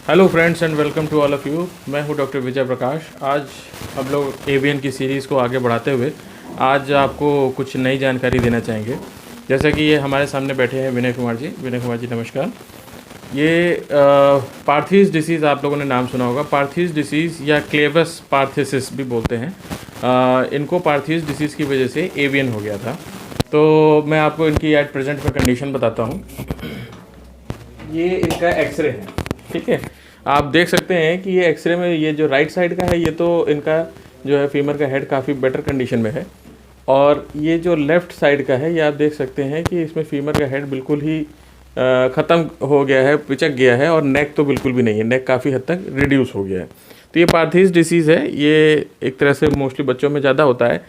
Hello friends and welcome to all of you. मैं हूं doctor Vijay Prakash. आज हम लोग एवियन की सीरीज़ को आगे बढ़ाते हुए आज आपको कुछ नई जानकारी देना चाहेंगे। जैसा कि ये हमारे सामने बैठे हैं विनय कुमार जी। विनय कुमार जी नमस्कार। ये पार्थीज डिसीज़ आप लोगों ने नाम सुना होगा। पार्थीज डिसीज़ या क्लेवस पार्थेसिस भी बोलते हैं। इनको पार्थीज डिसीज़ की वजह से एवियन हो गया था। तो मैं आपको इनकी एट प्रेजेंट में कंडीशन बताता हूँ। ये इनका एक्सरे है, ठीक है। आप देख सकते हैं कि ये एक्सरे में ये जो राइट साइड का है ये तो इनका जो है फीमर का हेड काफ़ी बेटर कंडीशन में है, और ये जो लेफ़्ट साइड का है ये आप देख सकते हैं कि इसमें फीमर का हेड बिल्कुल ही ख़त्म हो गया है, पिचक गया है, और नेक तो बिल्कुल भी नहीं है, नेक काफ़ी हद तक रिड्यूस हो गया है। तो ये पार्थीज डिसीज़ है। ये एक तरह से मोस्टली बच्चों में ज़्यादा होता है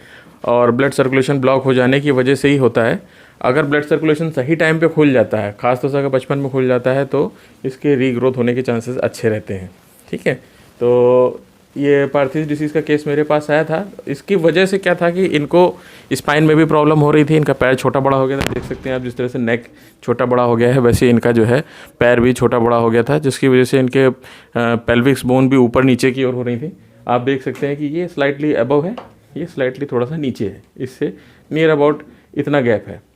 और ब्लड सर्कुलेशन ब्लॉक हो जाने की वजह से ही होता है। अगर ब्लड सर्कुलेशन सही टाइम पे खुल जाता है, ख़ासतौर से अगर बचपन में खुल जाता है, तो इसके रीग्रोथ होने के चांसेस अच्छे रहते हैं, ठीक है। तो ये पार्थीज डिसीज़ का केस मेरे पास आया था। इसकी वजह से क्या था कि इनको स्पाइन में भी प्रॉब्लम हो रही थी। इनका पैर छोटा बड़ा हो गया था। देख सकते हैं आप, जिस तरह से नेक छोटा बड़ा हो गया है वैसे इनका जो है पैर भी छोटा बड़ा हो गया था, जिसकी वजह से इनके पेल्विक्स बोन भी ऊपर नीचे की ओर हो रही थी। आप देख सकते हैं कि ये स्लाइटली अबव है, ये स्लाइटली थोड़ा सा नीचे है, इससे नियर अबाउट इतना गैप है।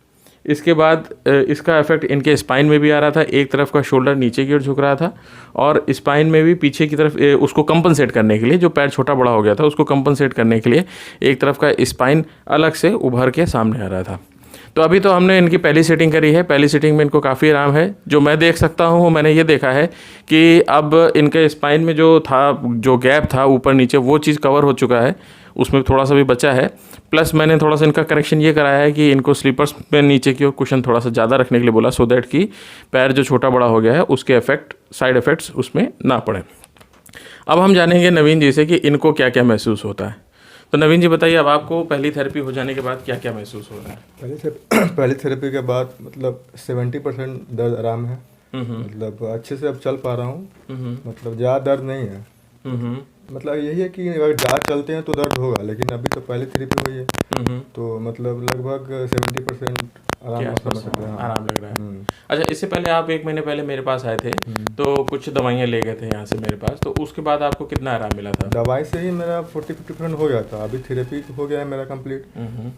इसके बाद इसका इफेक्ट इनके स्पाइन में भी आ रहा था। एक तरफ का शोल्डर नीचे की ओर झुक रहा था, और स्पाइन में भी पीछे की तरफ उसको कंपनसेट करने के लिए, जो पैर छोटा बड़ा हो गया था उसको कंपनसेट करने के लिए एक तरफ का स्पाइन अलग से उभर के सामने आ रहा था। तो अभी तो हमने इनकी पहली सेटिंग करी है। पहली सेटिंग में इनको काफ़ी आराम है। जो मैं देख सकता हूँ, मैंने ये देखा है कि अब इनके स्पाइन में जो था, जो गैप था ऊपर नीचे, वो चीज़ कवर हो चुका है, उसमें थोड़ा सा भी बचा है। प्लस मैंने थोड़ा सा इनका करेक्शन ये कराया है कि इनको स्लीपर्स में नीचे की ओर कुशन थोड़ा सा ज़्यादा रखने के लिए बोला, सो दैट कि पैर जो छोटा बड़ा हो गया है उसके साइड इफ़ेक्ट्स उसमें ना पड़े। अब हम जानेंगे नवीन जी से कि इनको क्या क्या महसूस होता है। तो नवीन जी बताइए, अब आपको पहली थेरेपी हो जाने के बाद क्या क्या महसूस हो रहा है? पहली थेरेपी के बाद मतलब 70% दर्द आराम है। मतलब अच्छे से अब चल पा रहा हूँ। मतलब ज़्यादा दर्द नहीं है। मतलब यही है कि अगर ज़्यादा चलते हैं तो दर्द होगा, लेकिन अभी तो पहली थेरेपी हुई है तो मतलब लगभग 70% आराम आराम लग रहा है। अच्छा, इससे पहले आप 1 महीने पहले मेरे पास आए थे तो कुछ दवाइयाँ ले गए थे यहाँ से मेरे पास, तो उसके बाद आपको कितना आराम मिला था? दवाई से ही मेरा 40-50% हो गया था। अभी थेरेपी हो गया है मेरा कंप्लीट,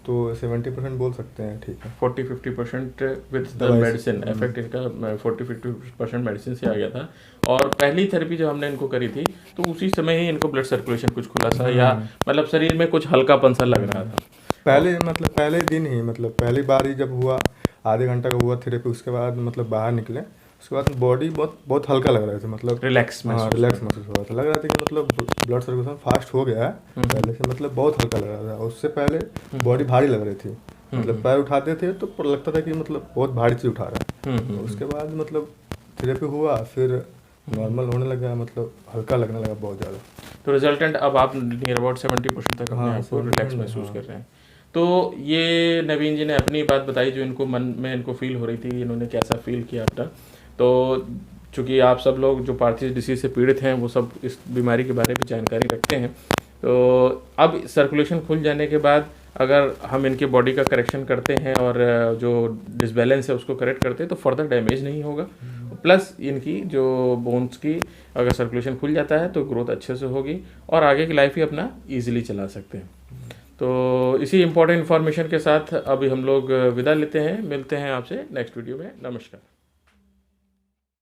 तो 70% बोल सकते हैं, ठीक है। 40-50% विद द मेडिसिन इफेक्ट इनका 40-50% मेडिसिन से आ गया था। और पहली थेरेपी जो हमने इनको करी थी तो उसी समय ही इनको ब्लड सर्कुलेशन कुछ खुला सा, या मतलब शरीर में कुछ हल्कापन सा लग रहा था पहले दिन ही, मतलब पहली बार ही जब हुआ, आधे घंटा का हुआ थेरेपी, उसके बाद मतलब बाहर निकले, उसके बाद बॉडी बहुत हल्का लग रहा था। मतलब रिलैक्स महसूस हो रहा था। लग रहा था कि मतलब ब्लड सर्कुलेशन फास्ट हो गया है पहले से, मतलब बहुत हल्का लग रहा था। उससे पहले बॉडी भारी लग रही थी। मतलब पैर उठाते थे तो लगता था कि मतलब बहुत भारी चीज़ उठा रहा है। उसके बाद मतलब थेरेपी हुआ, फिर नॉर्मल होने लगा, मतलब हल्का लगने लगा बहुत ज़्यादा। तो रिजल्टेंट अब आप नियर अबाउट 70% तक अपने आप को रिलैक्स महसूस कर रहे हैं। तो ये नवीन जी ने अपनी बात बताई जो इनको मन में इनको फील हो रही थी, इन्होंने कैसा फील किया अपना। तो चूँकि आप सब लोग जो पार्थीज डिसीज से पीड़ित हैं वो सब इस बीमारी के बारे में जानकारी रखते हैं। तो अब सर्कुलेशन खुल जाने के बाद अगर हम इनके बॉडी का करेक्शन करते हैं और जो डिसबैलेंस है उसको करेक्ट करते हैं तो फर्दर डैमेज नहीं होगा। प्लस इनकी जो बोन्स की अगर सर्कुलेशन खुल जाता है तो ग्रोथ अच्छे से होगी और आगे की लाइफ ही अपना ईजिली चला सकते हैं। तो इसी इम्पोर्टेंट इन्फॉर्मेशन के साथ अभी हम लोग विदा लेते हैं। मिलते हैं आपसे नेक्स्ट वीडियो में। नमस्कार।